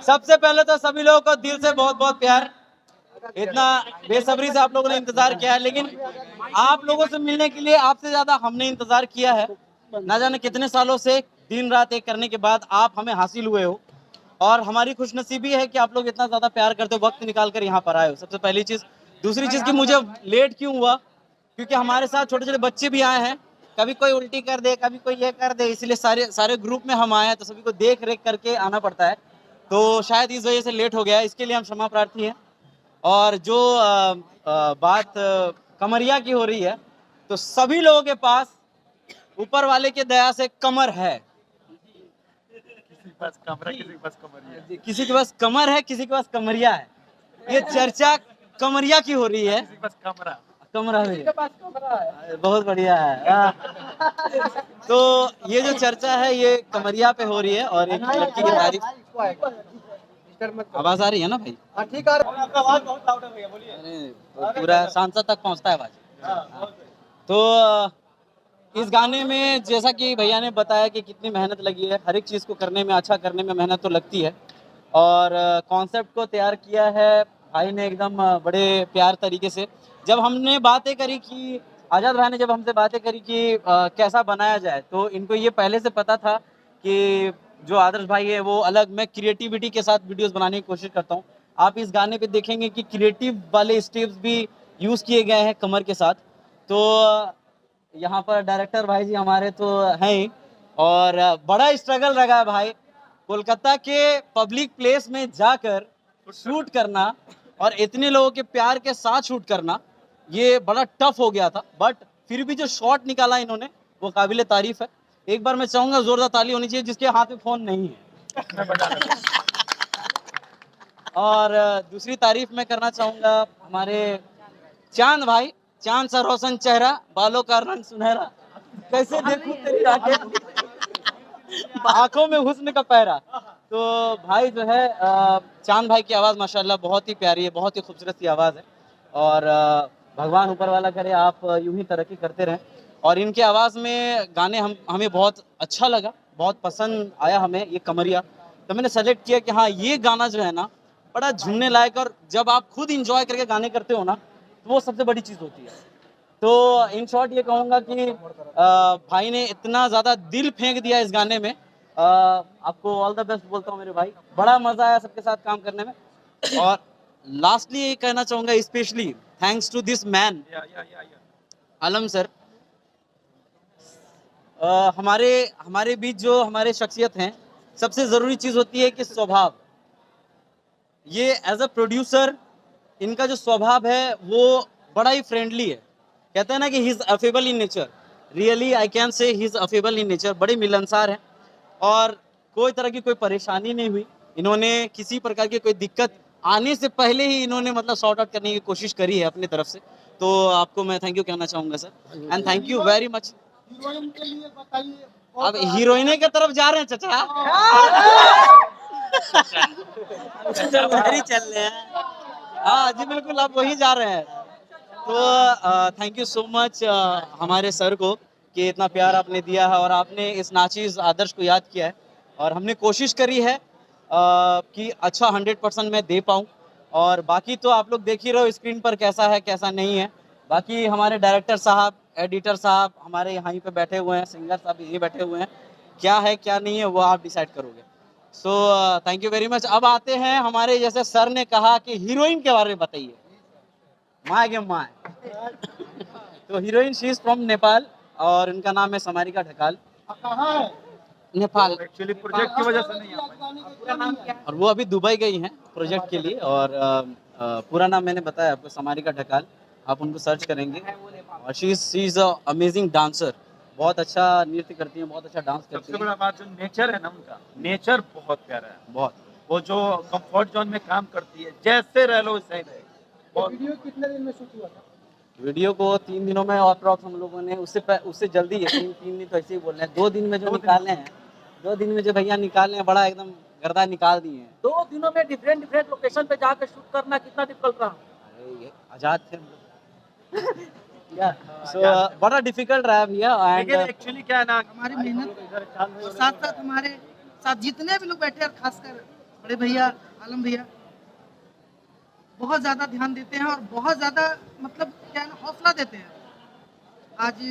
सबसे पहले तो सभी लोगों को दिल से बहुत बहुत प्यार। इतना बेसब्री से आप लोगों ने इंतजार किया है, लेकिन आप लोगों से मिलने के लिए आपसे ज्यादा हमने इंतजार किया है। ना जाने कितने सालों से दिन रात एक करने के बाद आप हमें हासिल हुए हो, और हमारी खुशनसीबी है कि आप लोग इतना ज्यादा प्यार करते हो, वक्त निकाल कर यहाँ पर आए हो। सबसे पहली चीज। दूसरी चीज कि मुझे लेट क्यों हुआ, क्योंकि हमारे साथ छोटे छोटे बच्चे भी आए हैं। कभी कोई उल्टी कर दे, कभी कोई ये कर दे, इसलिए सारे ग्रुप में हम आए हैं, तो सभी को देख रेख करके आना पड़ता है। तो शायद इस वजह से लेट हो गया है, इसके लिए हम क्षमा प्रार्थी हैं। और जो बात कमरिया की हो रही है, तो सभी लोगों के पास ऊपर वाले के दया से कमर है। किसी के पास कमर है, किसी के पास कमरिया है। ये चर्चा कमरिया की हो रही है। किसी के पास कमरा भी है। बहुत बढ़िया है। तो ये जो चर्चा है ये कमरिया पे हो रही है, और एक लड़की की तारीफ। आवाज आ रही है ना भाई? ठीक है। आपका आवाज बहुत लाउड है भैया, बोलिए। अरे पूरा सांसद तक पहुंचता है आवाज। तो इस गाने में जैसा कि भैया ने बताया कि कितनी मेहनत लगी है, हर एक चीज़ को करने में, अच्छा करने में मेहनत तो लगती है। और कॉन्सेप्ट को तैयार किया है भाई ने एकदम बड़े प्यार तरीके से। जब हमने बातें करी कि आज़ाद भाई ने जब हमसे बातें करी कि कैसा बनाया जाए, तो इनको ये पहले से पता था कि जो आदर्श भाई है वो अलग, मैं क्रिएटिविटी के साथ वीडियोस बनाने की कोशिश करता हूँ। आप इस गाने पे देखेंगे कि क्रिएटिव वाले स्टेप्स भी यूज़ किए गए हैं कमर के साथ। तो यहाँ पर डायरेक्टर भाई जी हमारे तो हैं ही, और बड़ा स्ट्रगल रहा है भाई। कोलकाता के पब्लिक प्लेस में जाकर शूट करना और इतने लोगों के प्यार के साथ शूट करना, ये बड़ा टफ हो गया था। बट फिर भी जो शॉट निकाला इन्होंने वो काबिले तारीफ है। एक बार मैं चाहूंगा जोरदार ताली होनी चाहिए जिसके हाथ में फोन नहीं है। और दूसरी तारीफ मैं करना चाहूंगा हमारे चांद भाई। चांद सा रोशन चेहरा, बालों का रंग सुनहरा, कैसे देखूं तेरी आंखें, आंखों में हुस्न का पहरा। तो भाई जो है चांद भाई की आवाज़ माशाल्लाह बहुत ही प्यारी है, बहुत ही खूबसूरत सी आवाज़ है। और भगवान ऊपर वाला करे आप यूं ही तरक्की करते रहें। और इनके आवाज़ में गाने हमें बहुत अच्छा लगा, बहुत पसंद आया हमें ये कमरिया। तो मैंने सेलेक्ट किया कि हाँ ये गाना जो है ना बड़ा झूमने लायक, और जब आप खुद इंजॉय करके गाने करते हो ना तो वो सबसे बड़ी चीज़ होती है। तो इन शॉर्ट ये कहूँगा कि भाई ने इतना ज़्यादा दिल फेंक दिया इस गाने में। आपको ऑल द बेस्ट बोलता हूँ मेरे भाई, बड़ा मज़ा आया सबके साथ काम करने में। और लास्टली ये कहना चाहूँगा specially thanks to this man Alam sir. हमारे बीच जो हमारे शख्सियत हैं, सबसे ज़रूरी चीज़ होती है कि स्वभाव। ये एज अ प्रोड्यूसर इनका जो स्वभाव है वो बड़ा ही फ्रेंडली है। कहते हैं ना कि he is affable in nature, really I can say he is affable in nature. बड़े मिलनसार हैं, और कोई तरह की कोई परेशानी नहीं हुई। इन्होंने किसी प्रकार की कोई दिक्कत आने से पहले ही इन्होंने मतलब सॉर्ट आउट करने की कोशिश करी है अपनी तरफ से। तो आपको मैं थैंक यू कहना चाहूँगा sir, and thank you very much. अब हीरोइने की तरफ जा रहे हैं चचा। चल रहे हैं, हाँ जी बिल्कुल, आप वही जा रहे हैं। तो थैंक यू सो मच हमारे सर को कि इतना प्यार आपने दिया है, और आपने इस नाचीज़ आदर्श को याद किया है। और हमने कोशिश करी है कि अच्छा 100% मैं दे पाऊँ। और बाकी तो आप लोग देख ही रहे हो स्क्रीन पर कैसा है कैसा नहीं है। बाकी हमारे डायरेक्टर साहब, एडिटर साहब हमारे यहाँ पे बैठे हुए हैं, सिंगर साहब ये बैठे हुए हैं, क्या है क्या नहीं है वो आप डिसाइड करोगे। So thank you very much. अब आते हैं हमारे, जैसे सर ने कहा कि हीरोइन के बारे में बताइए। माँ के माँ तो heroine she is from Nepal, और उनका नाम है समारिका ढकाल। कहाँ है? नेपाल। एक्चुअली प्रोजेक्ट की वजह से नहीं आ पाई। पूरा नाम क्या है? और वो अभी दुबई गई हैं प्रोजेक्ट के लिए। और पूरा नाम मैंने बताया आपको, समारिका ढकाल। आप उनको सर्च करेंगे। और she is a amazing dancer, बहुत अच्छा नृत्य करती हैं, बहुत अच्छा डांस करती हैं। सबसे बड़ा बात जो नेचर है ना, उनका नेचर बहुत प्यारा है, बहुत। वो जो कंफर्ट जोन में काम करती है, जैसे रह लो वैसे ही रहे। वीडियो कितने दिन में शूट हुआ था? वीडियो को 3 दिनों में अप्रॉक्स हम लोगों ने, उससे जल्दी है, 3 दिन तो ऐसे ही बोल रहे हैं। 2 दिन में जो निकाले हैं, 2 दिन में जो भैया निकाले हैं, बड़ा एकदम गर्दा निकाल दिए हैं। 2 दिनों में डिफरेंट लोकेशन पे जाकर शूट करना कितना डिफिकल्ट रहा? अरे ये आजाद थे सो बड़ा डिफिकल्ट रहा भैया। एंड एक्चुअली क्या है ना, हमारी मेहनत साथ साथ हमारे साथ जितने भी लोग बैठे हैं, खासकर बड़े भैया आलम भैया बहुत ज़्यादा ध्यान देते हैं और बहुत ज़्यादा मतलब क्या है ना हौसला देते हैं। आज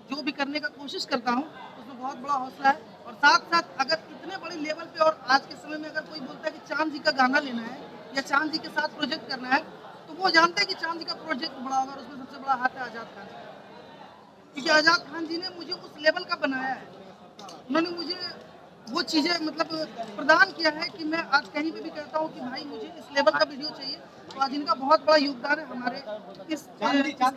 जो भी करने का कोशिश करता हूँ उसमें बहुत बड़ा हौसला है और साथ साथ अगर इतने बड़े लेवल पे और आज के समय में अगर कोई बोलता है कि चांद जी का गाना लेना है या चांद जी के साथ प्रोजेक्ट करना है तो वो जानते हैं कि चांद जी का प्रोजेक्ट बड़ा होगा और उसमें सबसे बड़ा हाथ है आज़ाद खान जी, क्योंकि आज़ाद खान जी ने मुझे उस लेवल का बनाया है। उन्होंने मुझे वो चीज़ें मतलब प्रदान किया है कि मैं आज कहीं पे भी कहता हूँ कि भाई मुझे इस लेवल का वीडियो चाहिए, तो आज इनका बहुत बड़ा योगदान है हमारे इस करियर में। अच्छा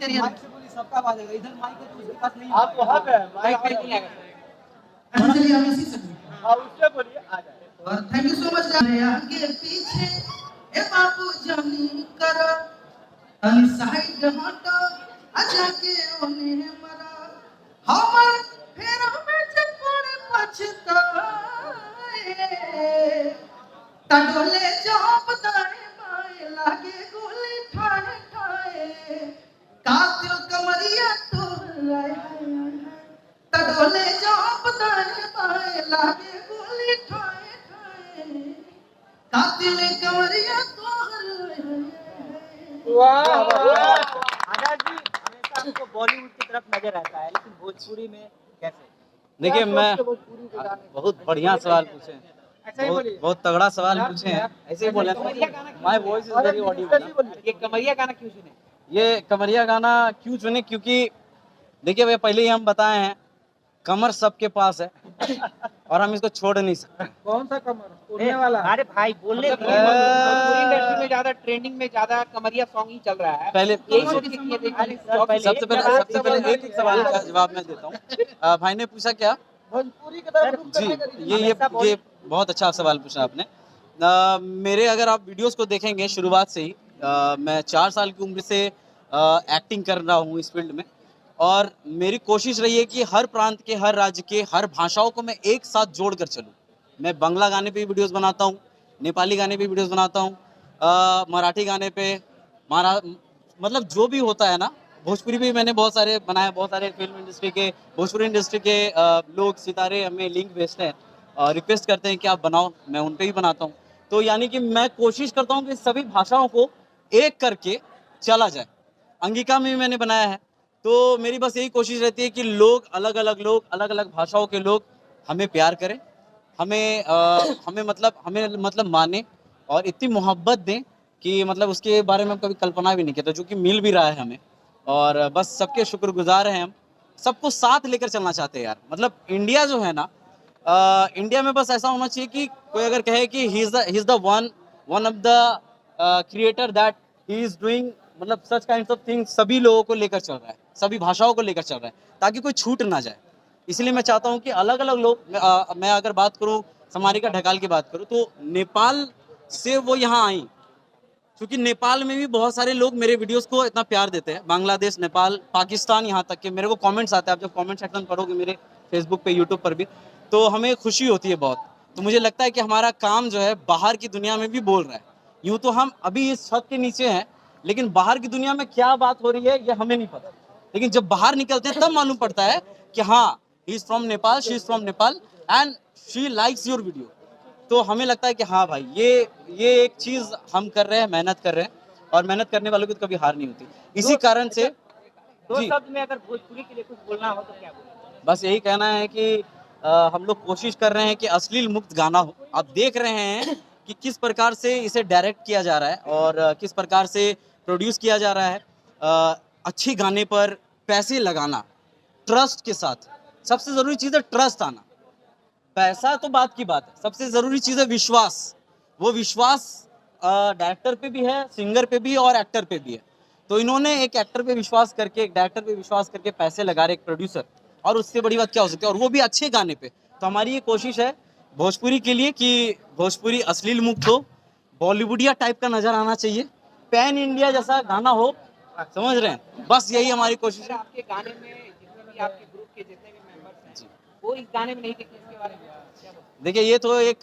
चलिए हम इसी से और थैंक यू सो मच आगे पीछे ए बाबू जानी करो अन साइड हटो आजा के ओने मरा हमर फेर में जब पड़े पछताए तडोले जॉब दाए बाए लागे गोली ठाए ठाए कातिल कमरिया तो लाए तडोले जॉब दाए बाए लागे गोली ठाए ठाए कातिल कमरिया तो आजाद जी हमेशा आपको बॉलीवुड की तरफ नजर आता है लेकिन भोजपुरी में कैसे? देखिए मैं भोजपुरी के गाने बहुत बढ़िया सवाल पूछे हैं। ऐसा ही बोलिए। बहुत तगड़ा सवाल पूछे हैं। ऐसे ही बोले my voice is very Audible. ये कमरिया गाना क्यों चुने? ये कमरिया गाना क्यों चुने क्योंकि देखिए भैया पहले ही हम बताए हैं कमर सबके पास है और हम इसको छोड़ नहीं सकते। कौन सा कमर उड़ने वाला? अरे भाई बोलने भोजपुरी इंडस्ट्री में ज्यादा ट्रेंडिंग में ज्यादा कमरिया सॉन्ग ही चल रहा है। पहले यही सोच के किए थे कि सबसे पहले एक सवाल का जवाब मैं देता हूँ। भाई ने पूछा क्या? भोजपुरी की तरफ जी ये बहुत अच्छा सवाल पूछा आपने। मेरे अगर आप वीडियोस को देखेंगे शुरुआत से ही मैं 4 साल की उम्र से एक्टिंग कर रहा हूँ इस फील्ड में और मेरी कोशिश रही है कि हर प्रांत के हर राज्य के हर भाषाओं को मैं एक साथ जोड़ कर चलूँ। मैं बांग्ला गाने पे भी वीडियोस बनाता हूँ, नेपाली गाने पे भी वीडियोस बनाता हूँ, मराठी गाने पे मतलब जो भी होता है ना भोजपुरी भी मैंने बहुत सारे बनाए। बहुत सारे फिल्म इंडस्ट्री के भोजपुरी इंडस्ट्री के लोग सितारे हमें लिंक भेजते हैं और रिक्वेस्ट करते हैं कि आप बनाओ, मैं उन पे ही बनाता हूँ। तो यानी कि मैं कोशिश करता हूँ कि सभी भाषाओं को एक करके चला जाए। अंगिका में भी मैंने बनाया है। तो मेरी बस यही कोशिश रहती है कि अलग अलग भाषाओं के लोग हमें प्यार करें, हमें मतलब माने और इतनी मोहब्बत दें कि मतलब उसके बारे में हम कभी कल्पना भी नहीं करते, जो कि मिल भी रहा है हमें। और बस सबके शुक्रगुजार हैं हम, सबको साथ लेकर चलना चाहते हैं यार। मतलब इंडिया जो है ना, इंडिया में बस ऐसा होना चाहिए कि कोई अगर कहे कि he is the one of the creator that he is doing मतलब सच काइंड ऑफ थिंग्स, सभी लोगों को लेकर चल रहा है, सभी भाषाओं को लेकर चल रहा है ताकि कोई छूट ना जाए। इसलिए मैं चाहता हूँ कि अलग अलग लोग मैं अगर बात करूँ समारिका ढकाल की बात करूँ तो नेपाल से वो यहाँ आई, क्योंकि नेपाल में भी बहुत सारे लोग मेरे वीडियोस को इतना प्यार देते हैं। बांग्लादेश, नेपाल, पाकिस्तान, यहाँ तक कि मेरे को कमेंट्स आते हैं। आप जब कमेंट सेक्शन पढ़ोगे मेरे फेसबुक पे, यूट्यूब पर भी, तो हमें खुशी होती है बहुत। तो मुझे लगता है कि हमारा काम जो है बाहर की दुनिया में भी बोल रहा है। यूँ तो हम अभी इस छत के नीचे हैं, लेकिन बाहर की दुनिया में क्या बात हो रही है ये हमें नहीं पता। लेकिन जब बाहर निकलते हैं तब मालूम पड़ता है कि हाँ, he is from Nepal, she is from Nepal and she likes your video. तो हमें लगता है कि हाँ भाई, ये एक चीज़ हम कर रहे हैं, मेहनत कर रहे हैं और मेहनत करने वालों की तो कभी हार नहीं होती। इसी कारण से दो जी, शब्द में अगर भोजपुरी के लिए कुछ बोलना हो तो क्या बोलेंगे? बस यही कहना है कि हम लोग कोशिश कर रहे हैं कि अश्लील मुक्त गाना हो। आप देख रहे हैं कि किस प्रकार से इसे डायरेक्ट किया जा रहा है और किस प्रकार से प्रोड्यूस किया जा रहा है। अच्छे गाने पर पैसे लगाना ट्रस्ट के साथ, सबसे ज़रूरी चीज़ है ट्रस्ट आना। पैसा तो बात की बात है, सबसे ज़रूरी चीज़ है विश्वास। वो विश्वास डायरेक्टर पे भी है, सिंगर पे भी और एक्टर पे भी है। तो इन्होंने एक एक्टर पे विश्वास करके, एक डायरेक्टर पे विश्वास करके पैसे लगा रहे, एक प्रोड्यूसर, और उससे बड़ी बात क्या हो सकती है, और वो भी अच्छे गाने पे। तो हमारी ये कोशिश है भोजपुरी के लिए कि भोजपुरी अश्लील मुक्त हो, बॉलीवुडिया टाइप का नज़र आना चाहिए, पैन इंडिया जैसा गाना हो, समझ रहे हैं? बस यही हमारी कोशिश अगर है। आपके गाने में जितने भी आपके ग्रुप के जितने भी मेंबर्स हैं वो इस गाने में नहीं दिखे, इसके बारे में क्या बोलते देखिए ये तो एक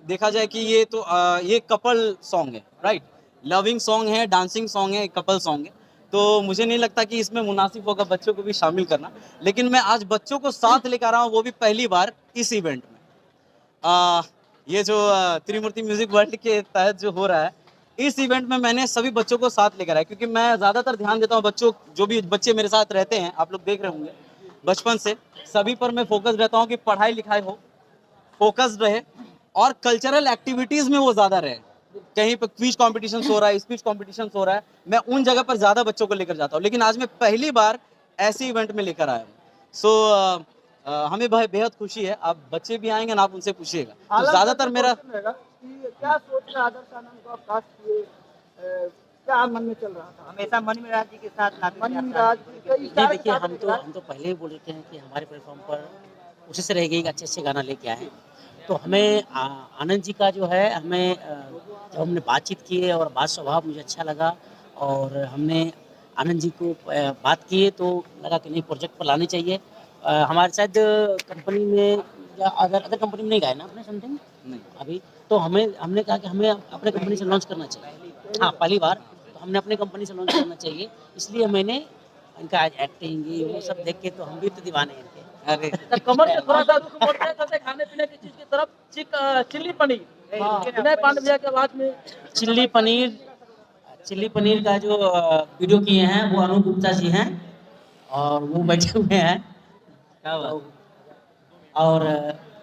देखा जाए कि ये कपल सॉन्ग है, राइट? लविंग सॉन्ग है, डांसिंग सॉन्ग है, कपल सॉन्ग है। तो मुझे नहीं लगता कि इसमें मुनासिब होगा बच्चों को भी शामिल करना। लेकिन मैं आज बच्चों को साथ लेकर आ रहा हूँ, वो भी पहली बार इस इवेंट में। ये जो त्रिमूर्ति म्यूजिक वर्ल्ड के तहत जो हो रहा है, इस इवेंट में मैंने सभी बच्चों को साथ लेकर आया, क्योंकि मैं ज़्यादातर ध्यान देता हूँ बच्चों, जो भी बच्चे मेरे साथ रहते हैं, आप लोग देख रहे होंगे बचपन से, सभी पर मैं फोकस रहता हूँ कि पढ़ाई लिखाई हो, फोकस रहे और कल्चरल एक्टिविटीज़ में वो ज़्यादा रहे। कहीं पर क्विज कॉम्पिटिशन हो रहा है, स्पीच कॉम्पिटिशन हो रहा है, मैं उन जगह पर ज़्यादा बच्चों को लेकर जाता हूँ, लेकिन आज मैं पहली बार ऐसे इवेंट में लेकर आया हूँ। सो हमें भाई बेहद खुशी है, आप बच्चे भी आएंगे ना, आप उनसे पूछिएगा। तो ज़्यादातर मेरा क्या सोच रहे आदर्श आनंद को आप कास्ट किए, क्या मन में चल रहा था? हमेशा मन मिराज जी के साथ मनमिराज कई ये सारे देखिए, साथ हम तो पहले ही बोल रहे थे कि हमारे प्लेटफॉर्म पर उसी से रह गई कि अच्छे गाना लेके आए। तो हमें आनंद जी का जो है, हमें जब हमने बातचीत की है और बात स्वभाव मुझे अच्छा लगा, और हमने आनंद जी को बात की तो लगा कि नहीं, प्रोजेक्ट पर लाने चाहिए। हमारे शायद कंपनी में या अदर कंपनी में नहीं गाए ना अपने समथिंग नहीं अभी, तो हमने कहा कि हमें अपने कंपनी से लॉन्च करना चाहिए। हाँ, पहली बार तो हमने अपने कंपनी से लॉन्च करना चाहिए, इसलिए मैंने इनका आज एक्टिंग ये वो सब देख के तो हम भी तो दीवाने हैं इनके। अरे कमर से थोड़ा सा रुख मोड़ते हैं, सबसे खाने पीने की चीज की तरफ। चिल्ली पनीर, विनय पांडे भैया की आवाज में चिल्ली पनीर का जो वीडियो किए हैं वो अनु गुप्ता जी हैं, और वो बैठे हुए हैं। क्या बात। और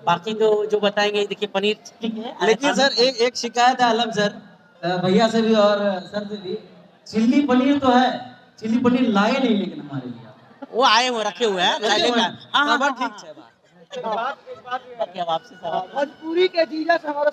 बाकी तो जो बताएंगे, देखिए पनीर ठीक है। लेकिन सर एक शिकायत है आलम सर, भैया से भी और सर से भी, चिल्ली पनीर तो है, चिल्ली पनीर लाए नहीं लेकिन हमारे लिए वो आए हुए रखे हुए हैं, हाँ, ठीक है। बाकी अब आपसे सवाल। भोजपुरी के जीजा से हमारा